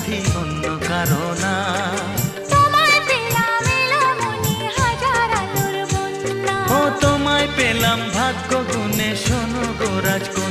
সাথী অন্য কারণা। ও তোমায় পেলাম ভাগ্য গুণে, শোনো গো রাজকন্যা।